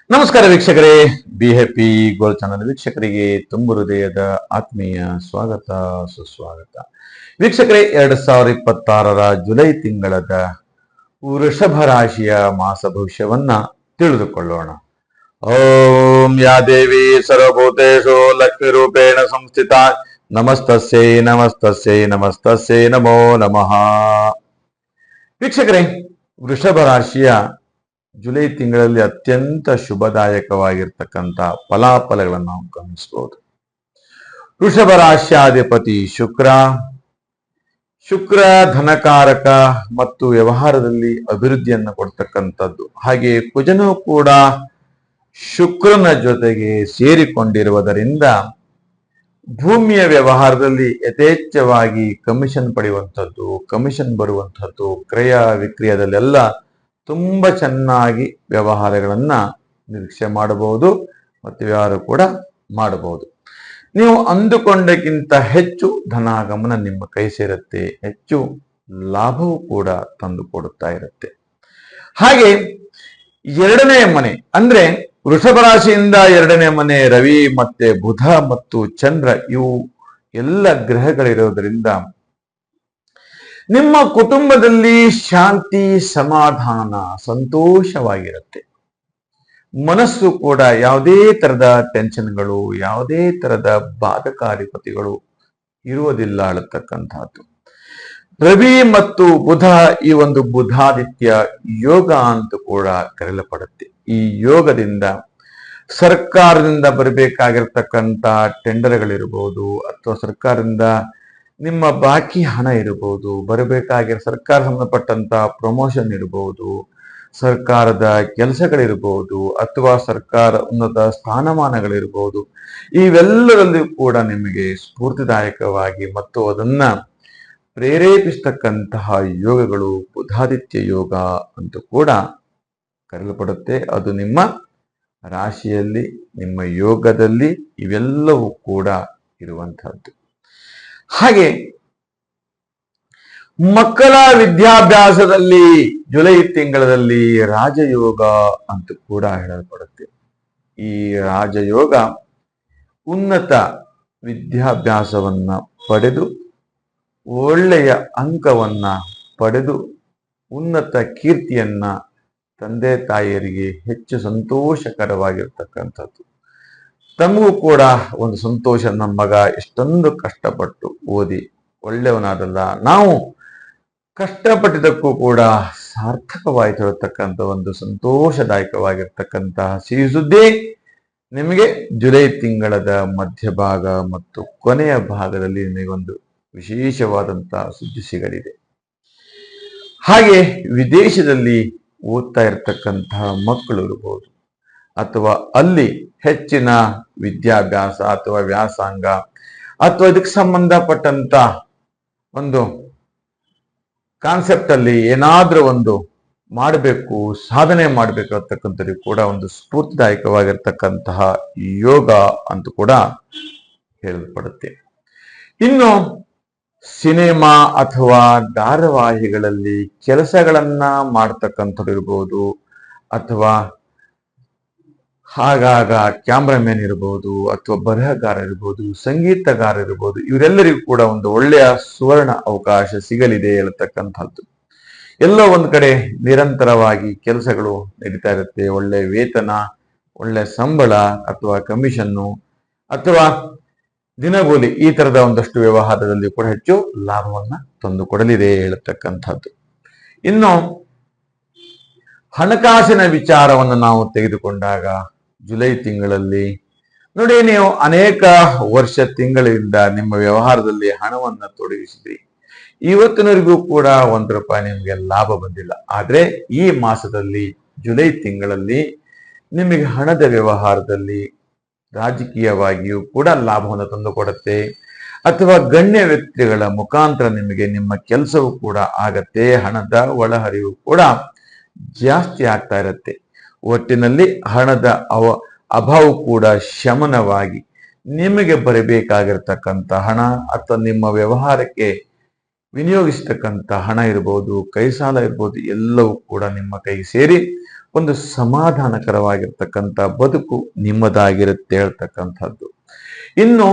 ನಮಸ್ಕಾರ ವೀಕ್ಷಕರೇ, ಬಿಹೆಪಿ gold channel ವೀಕ್ಷಕರಿಗೆ ತುಂಬು ಹೃದಯದ ಆತ್ಮೀಯ ಸ್ವಾಗತ ಸುಸ್ವಾಗತ. ವೀಕ್ಷಕರೇ, 2026 ಜುಲೈ ತಿಂಗಳದ ವೃಷಭ ರಾಶಿಯ ಮಾಸ ಭವಿಷ್ಯವನ್ನ ತಿಳಿದುಕೊಳ್ಳೋಣ. ಓಂ ಯಾ ದೇವಿ ಸರ್ವಭೂತೇಷು ಲಕ್ಷ್ಮೀ ರೂಪೇಣ ಸಂಸ್ಥಿತ ನಮಸ್ತಸ್ಯೈ ನಮಸ್ತಸ್ಯೈ ನಮಸ್ತಸ್ಯೈ ನಮೋ ನಮಃ. ವೀಕ್ಷಕರೇ, ವೃಷಭ ರಾಶಿಯ ಜುಲೈ ತಿಂಗಳಲ್ಲಿ ಅತ್ಯಂತ ಶುಭದಾಯಕವಾಗಿರ್ತಕ್ಕಂಥ ಫಲಾಫಲಗಳನ್ನು ನಾವು ಗಮನಿಸಬಹುದು. ವೃಷಭ ರಾಶ್ಯಾಧಿಪತಿ ಶುಕ್ರ ಧನಕಾರಕ ಮತ್ತು ವ್ಯವಹಾರದಲ್ಲಿ ಅಭಿವೃದ್ಧಿಯನ್ನು ಕೊಡ್ತಕ್ಕಂಥದ್ದು. ಹಾಗೆ ಕುಜನು ಕೂಡ ಶುಕ್ರನ ಜೊತೆಗೆ ಸೇರಿಕೊಂಡಿರುವುದರಿಂದ ಭೂಮಿಯ ವ್ಯವಹಾರದಲ್ಲಿ ಯಥೇಚ್ಛವಾಗಿ ಕಮಿಷನ್ ಪಡೆಯುವಂಥದ್ದು, ಕಮಿಷನ್ ಬರುವಂಥದ್ದು, ಕ್ರಯ ವಿಕ್ರಯದಲ್ಲೆಲ್ಲ ತುಂಬಾ ಚೆನ್ನಾಗಿ ವ್ಯವಹಾರಗಳನ್ನ ನಿರೀಕ್ಷೆ ಮಾಡಬಹುದು ಮತ್ತು ವ್ಯವಹಾರ ಕೂಡ ಮಾಡಬಹುದು. ನೀವು ಅಂದುಕೊಂಡಕ್ಕಿಂತ ಹೆಚ್ಚು ಧನಾಗಮನ ನಿಮ್ಮ ಕೈ ಸೇರುತ್ತೆ, ಹೆಚ್ಚು ಲಾಭವೂ ಕೂಡ ತಂದು ಕೊಡುತ್ತಾ ಇರುತ್ತೆ. ಹಾಗೆ ಎರಡನೇ ಮನೆ ಅಂದ್ರೆ ವೃಷಭ ರಾಶಿಯಿಂದ ಎರಡನೇ ಮನೆ ರವಿ ಮತ್ತೆ ಬುಧ ಮತ್ತು ಚಂದ್ರ, ಇವು ಎಲ್ಲ ಗ್ರಹಗಳಿರೋದ್ರಿಂದ ನಿಮ್ಮ ಕುಟುಂಬದಲ್ಲಿ ಶಾಂತಿ, ಸಮಾಧಾನ, ಸಂತೋಷವಾಗಿರುತ್ತೆ. ಮನಸ್ಸು ಕೂಡ ಯಾವುದೇ ತರದ ಟೆನ್ಷನ್ಗಳು, ಯಾವುದೇ ತರದ ಬಾಧಕಾರಿಪತಿಗಳು ಇರುವುದಿಲ್ಲ ಅನ್ನತಕ್ಕಂಥದ್ದು. ರವಿ ಮತ್ತು ಬುಧ, ಈ ಒಂದು ಬುಧಾದಿತ್ಯ ಯೋಗ ಅಂತ ಕೂಡ ಕರೆಯಲ್ಪಡುತ್ತೆ. ಈ ಯೋಗದಿಂದ ಸರ್ಕಾರದಿಂದ ಬರಬೇಕಾಗಿರ್ತಕ್ಕಂಥ ಟೆಂಡರ್ಗಳಿರ್ಬೋದು, ಅಥವಾ ಸರ್ಕಾರದಿಂದ ನಿಮ್ಮ ಬಾಕಿ ಹಣ ಇರಬಹುದು, ಬರಬೇಕಾಗಿರೋ ಸರ್ಕಾರ ಸಂಬಂಧಪಟ್ಟಂತ ಪ್ರಮೋಷನ್ ಇರಬಹುದು, ಸರ್ಕಾರದ ಕೆಲಸಗಳಿರಬಹುದು, ಅಥವಾ ಸರ್ಕಾರ ಉನ್ನತ ಸ್ಥಾನಮಾನಗಳಿರಬಹುದು. ಇವೆಲ್ಲರಲ್ಲಿ ಕೂಡ ನಿಮಗೆ ಸ್ಫೂರ್ತಿದಾಯಕವಾಗಿ ಮತ್ತು ಅದನ್ನ ಪ್ರೇರೇಪಿಸ್ತಕ್ಕಂತಹ ಯೋಗಗಳು ಬುಧಾದಿತ್ಯ ಯೋಗ ಅಂತ ಕೂಡ ಕರೆಯಲ್ಪಡುತ್ತೆ. ಅದು ನಿಮ್ಮ ರಾಶಿಯಲ್ಲಿ, ನಿಮ್ಮ ಯೋಗದಲ್ಲಿ ಇವೆಲ್ಲವೂ ಕೂಡ ಇರುವಂತಹದ್ದು. ಹಾಗೆ ಮಕ್ಕಳ ವಿದ್ಯಾಭ್ಯಾಸದಲ್ಲಿ ಜುಲೈ ತಿಂಗಳಲ್ಲಿ ರಾಜಯೋಗ ಅಂತ ಕೂಡ ಹೇಳಲ್ಪಡುತ್ತೆ. ಈ ರಾಜಯೋಗ ಉನ್ನತ ವಿದ್ಯಾಭ್ಯಾಸವನ್ನ ಪಡೆದು ಒಳ್ಳೆಯ ಅಂಕವನ್ನ ಪಡೆದು ಉನ್ನತ ಕೀರ್ತಿಯನ್ನ ತಂದೆ ತಾಯಿಯರಿಗೆ ಹೆಚ್ಚು ಸಂತೋಷಕರವಾಗಿರ್ತಕ್ಕಂಥದ್ದು. ತಮಗೂ ಕೂಡ ಒಂದು ಸಂತೋಷ, ನಮ್ಮ ಮಗ ಎಷ್ಟೊಂದು ಕಷ್ಟಪಟ್ಟು ಓದಿ ಒಳ್ಳೆಯವನಾದಲ್ಲ, ನಾವು ಕಷ್ಟಪಟ್ಟಿದ್ದಕ್ಕೂ ಕೂಡ ಸಾರ್ಥಕವಾಯಿತು ಇರತಕ್ಕಂಥ ಒಂದು ಸಂತೋಷದಾಯಕವಾಗಿರ್ತಕ್ಕಂತಹ ಸಿಹಿ ಸುದ್ದಿ ನಿಮಗೆ ಜುಲೈ ತಿಂಗಳದ ಮಧ್ಯಭಾಗ ಮತ್ತು ಕೊನೆಯ ಭಾಗದಲ್ಲಿ ನಿಮಗೊಂದು ವಿಶೇಷವಾದಂತಹ ಸುದ್ದಿ ಸಿಗಲಿದೆ. ಹಾಗೆ ವಿದೇಶದಲ್ಲಿ ಓದ್ತಾ ಇರತಕ್ಕಂತಹ ಮಕ್ಕಳು ಇರಬಹುದು, ಅಥವಾ ಅಲ್ಲಿ ಹೆಚ್ಚಿನ ವಿದ್ಯಾಭ್ಯಾಸ ಅಥವಾ ವ್ಯಾಸಂಗ ಅಥವಾ ಇದಕ್ಕೆ ಸಂಬಂಧಪಟ್ಟಂತ ಒಂದು ಕಾನ್ಸೆಪ್ಟ್ ಅಲ್ಲಿ ಏನಾದ್ರೂ ಒಂದು ಮಾಡಬೇಕು, ಸಾಧನೆ ಮಾಡಬೇಕು ಅಂತಕ್ಕಂಥದ್ದು ಕೂಡ ಒಂದು ಸ್ಫೂರ್ತಿದಾಯಕವಾಗಿರ್ತಕ್ಕಂತಹ ಯೋಗ ಅಂತ ಕೂಡ ಹೇಳಲ್ಪಡುತ್ತೆ. ಇನ್ನು ಸಿನಿಮಾ ಅಥವಾ ಧಾರಾವಾಹಿಗಳಲ್ಲಿ ಕೆಲಸಗಳನ್ನ ಮಾಡ್ತಕ್ಕಂಥದ್ದು ಇರ್ಬೋದು, ಅಥವಾ ಆಗಾಗ ಕ್ಯಾಮ್ರಾಮನ್ ಇರ್ಬೋದು, ಅಥವಾ ಬರಹಗಾರ ಇರ್ಬೋದು, ಸಂಗೀತಗಾರ ಇರ್ಬೋದು, ಇವರೆಲ್ಲರಿಗೂ ಕೂಡ ಒಂದು ಒಳ್ಳೆಯ ಸುವರ್ಣ ಅವಕಾಶ ಸಿಗಲಿದೆ ಹೇಳತಕ್ಕಂಥದ್ದು. ಎಲ್ಲೋ ಒಂದ್ ಕಡೆ ನಿರಂತರವಾಗಿ ಕೆಲಸಗಳು ನಡೀತಾ ಇರುತ್ತೆ. ಒಳ್ಳೆ ವೇತನ, ಒಳ್ಳೆ ಸಂಬಳ, ಅಥವಾ ಕಮಿಷನ್ನು, ಅಥವಾ ದಿನಗೂಲಿ, ಈ ತರದ ಒಂದಷ್ಟು ವ್ಯವಹಾರದಲ್ಲಿ ಕೂಡ ಹೆಚ್ಚು ಲಾಭವನ್ನ ತಂದು ಕೊಡಲಿದೆ ಹೇಳತಕ್ಕಂಥದ್ದು. ಇನ್ನು ಹಣಕಾಸಿನ ವಿಚಾರವನ್ನು ನಾವು ತೆಗೆದುಕೊಂಡಾಗ ಜುಲೈ ತಿಂಗಳಲ್ಲಿ ನೋಡಿ, ನೀವು ಅನೇಕ ತಿಂಗಳಿಂದ ನಿಮ್ಮ ವ್ಯವಹಾರದಲ್ಲಿ ಹಣವನ್ನ ತೊಡಗಿಸಿದ್ರಿ. ಇವತ್ತಿನವರೆಗೂ ಕೂಡ ₹1 ನಿಮಗೆ ಲಾಭ ಬಂದಿಲ್ಲ. ಆದ್ರೆ ಈ ಮಾಸದಲ್ಲಿ ಜುಲೈ ತಿಂಗಳಲ್ಲಿ ನಿಮಗೆ ಹಣದ ವ್ಯವಹಾರದಲ್ಲಿ ರಾಜಕೀಯವಾಗಿಯೂ ಕೂಡ ಲಾಭವನ್ನು ತಂದುಕೊಡುತ್ತೆ, ಅಥವಾ ಗಣ್ಯ ವ್ಯಕ್ತಿಗಳ ಮುಖಾಂತರ ನಿಮಗೆ ನಿಮ್ಮ ಕೆಲಸವೂ ಕೂಡ ಆಗತ್ತೆ. ಹಣದ ಒಳಹರಿವು ಕೂಡ ಜಾಸ್ತಿ ಆಗ್ತಾ ಇರುತ್ತೆ. ಒಟ್ಟಿನಲ್ಲಿ ಹಣದ ಅಭಾವ ಕೂಡ ಶಮನವಾಗಿ ನಿಮಗೆ ಬರಬೇಕಾಗಿರ್ತಕ್ಕಂಥ ಹಣ, ಅಥವಾ ನಿಮ್ಮ ವ್ಯವಹಾರಕ್ಕೆ ವಿನಿಯೋಗಿಸ್ತಕ್ಕಂಥ ಹಣ ಇರ್ಬೋದು, ಕೈ ಸಾಲ ಇರ್ಬೋದು, ಎಲ್ಲವೂ ಕೂಡ ನಿಮ್ಮ ಕೈಗೆ ಸೇರಿ ಒಂದು ಸಮಾಧಾನಕರವಾಗಿರ್ತಕ್ಕಂಥ ಬದುಕು ನಿಮ್ಮದಾಗಿರುತ್ತೆ ಹೇಳ್ತಕ್ಕಂಥದ್ದು. ಇನ್ನು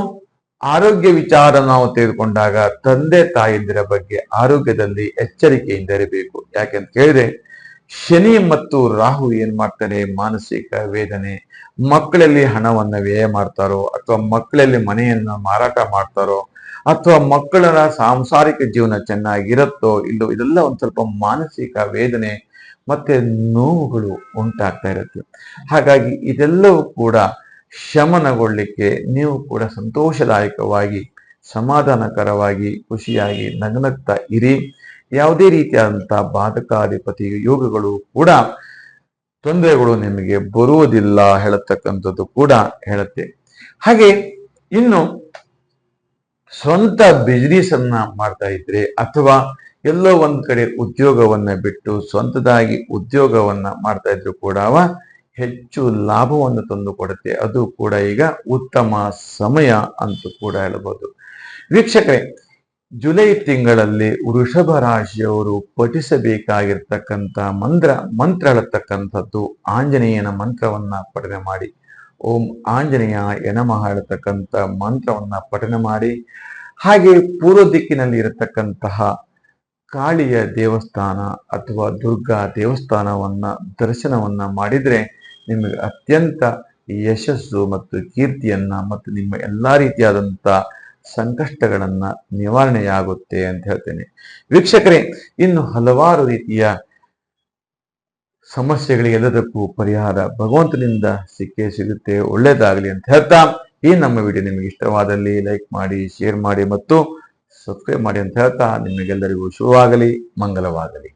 ಆರೋಗ್ಯ ವಿಚಾರ ನಾವು ತೆಗೆದುಕೊಂಡಾಗ ತಂದೆ ತಾಯಂದಿರ ಬಗ್ಗೆ ಆರೋಗ್ಯದಲ್ಲಿ ಎಚ್ಚರಿಕೆಯಿಂದ ಇರಬೇಕು. ಯಾಕೆಂತ ಕೇಳಿದ್ರೆ ಶನಿ ಮತ್ತು ರಾಹು ಏನ್ ಮಾಡ್ತಾರೆ, ಮಾನಸಿಕ ವೇದನೆ, ಮಕ್ಕಳಲ್ಲಿ ಹಣವನ್ನ ವ್ಯಯ ಮಾಡ್ತಾರೋ ಅಥವಾ ಮಕ್ಕಳಲ್ಲಿ ಮನೆಯನ್ನ ಮಾರಾಟ ಮಾಡ್ತಾರೋ ಅಥವಾ ಮಕ್ಕಳ ಸಾಂಸಾರಿಕ ಜೀವನ ಚೆನ್ನಾಗಿರುತ್ತೋ ಇಲ್ಲೋ, ಇದೆಲ್ಲ ಒಂದ್ ಸ್ವಲ್ಪ ಮಾನಸಿಕ ವೇದನೆ ಮತ್ತೆ ನೋವುಗಳು ಉಂಟಾಗ್ತಾ ಇರುತ್ತೆ. ಹಾಗಾಗಿ ಇದೆಲ್ಲವೂ ಕೂಡ ಶಮನಗೊಳ್ಳಿಕ್ಕೆ ನೀವು ಕೂಡ ಸಂತೋಷದಾಯಕವಾಗಿ ಸಮಾಧಾನಕರವಾಗಿ ಖುಷಿಯಾಗಿ ನಗನಗ್ತಾ ಇರಿ. ಯಾವುದೇ ರೀತಿಯಾದಂತಹ ಬಾಧಕಾಧಿಪತಿ ಯೋಗಗಳು ಕೂಡ ತೊಂದರೆಗಳು ನಿಮಗೆ ಬರುವುದಿಲ್ಲ ಹೇಳತಕ್ಕಂಥದ್ದು ಕೂಡ ಹೇಳುತ್ತೆ. ಹಾಗೆ ಇನ್ನು ಸ್ವಂತ ಬಿಸ್ನೆಸ್ ಅನ್ನ ಮಾಡ್ತಾ ಇದ್ರೆ ಅಥವಾ ಎಲ್ಲೋ ಒಂದ್ ಕಡೆ ಉದ್ಯೋಗವನ್ನ ಬಿಟ್ಟು ಸ್ವಂತದಾಗಿ ಉದ್ಯೋಗವನ್ನ ಮಾಡ್ತಾ ಇದ್ರು ಕೂಡ ಹೆಚ್ಚು ಲಾಭವನ್ನು ತಂದು ಕೊಡುತ್ತೆ. ಅದು ಕೂಡ ಈಗ ಉತ್ತಮ ಸಮಯ ಅಂತೂ ಕೂಡ ಹೇಳಬಹುದು. ವೀಕ್ಷಕರೇ, ಜುಲೈ ತಿಂಗಳಲ್ಲಿ ವೃಷಭ ರಾಶಿಯವರು ಪಠಿಸಬೇಕಾಗಿರ್ತಕ್ಕಂಥ ಮಂತ್ರ ಹೇಳತಕ್ಕಂಥದ್ದು ಆಂಜನೇಯನ ಮಂತ್ರವನ್ನ ಪಠನೆ ಮಾಡಿ, ಓಂ ಆಂಜನೇಯ ನಮಃ ಹೇಳತಕ್ಕಂಥ ಮಂತ್ರವನ್ನ ಪಠನೆ ಮಾಡಿ, ಹಾಗೆ ಪೂರ್ವ ದಿಕ್ಕಿನಲ್ಲಿ ಇರತಕ್ಕಂತಹ ಕಾಳಿಯ ದೇವಸ್ಥಾನ ಅಥವಾ ದುರ್ಗಾ ದೇವಸ್ಥಾನವನ್ನ ದರ್ಶನವನ್ನ ಮಾಡಿದ್ರೆ ನಿಮಗೆ ಅತ್ಯಂತ ಯಶಸ್ಸು ಮತ್ತು ಕೀರ್ತಿಯನ್ನ ಮತ್ತು ನಿಮ್ಮ ಎಲ್ಲಾ ರೀತಿಯಾದಂತ ಸಂಕಷ್ಟಗಳನ್ನ ನಿವಾರಣೆಯಾಗುತ್ತೆ ಅಂತ ಹೇಳ್ತೇನೆ. ವೀಕ್ಷಕರೇ, ಇನ್ನು ಹಲವಾರು ರೀತಿಯ ಸಮಸ್ಯೆಗಳಿಗೆಲ್ಲದಕ್ಕೂ ಪರಿಹಾರ ಭಗವಂತನಿಂದ ಸಿಕ್ಕೇ ಸಿಗುತ್ತೆ. ಒಳ್ಳೇದಾಗಲಿ ಅಂತ ಹೇಳ್ತಾ ಈ ನಮ್ಮ ವಿಡಿಯೋ ನಿಮಗೆ ಇಷ್ಟವಾದಲ್ಲಿ ಲೈಕ್ ಮಾಡಿ, ಶೇರ್ ಮಾಡಿ ಮತ್ತು ಸಬ್ಸ್ಕ್ರೈಬ್ ಮಾಡಿ ಅಂತ ಹೇಳ್ತಾ ನಿಮಗೆಲ್ಲರಿಗೂ ಶುಭವಾಗಲಿ, ಮಂಗಲವಾಗಲಿ.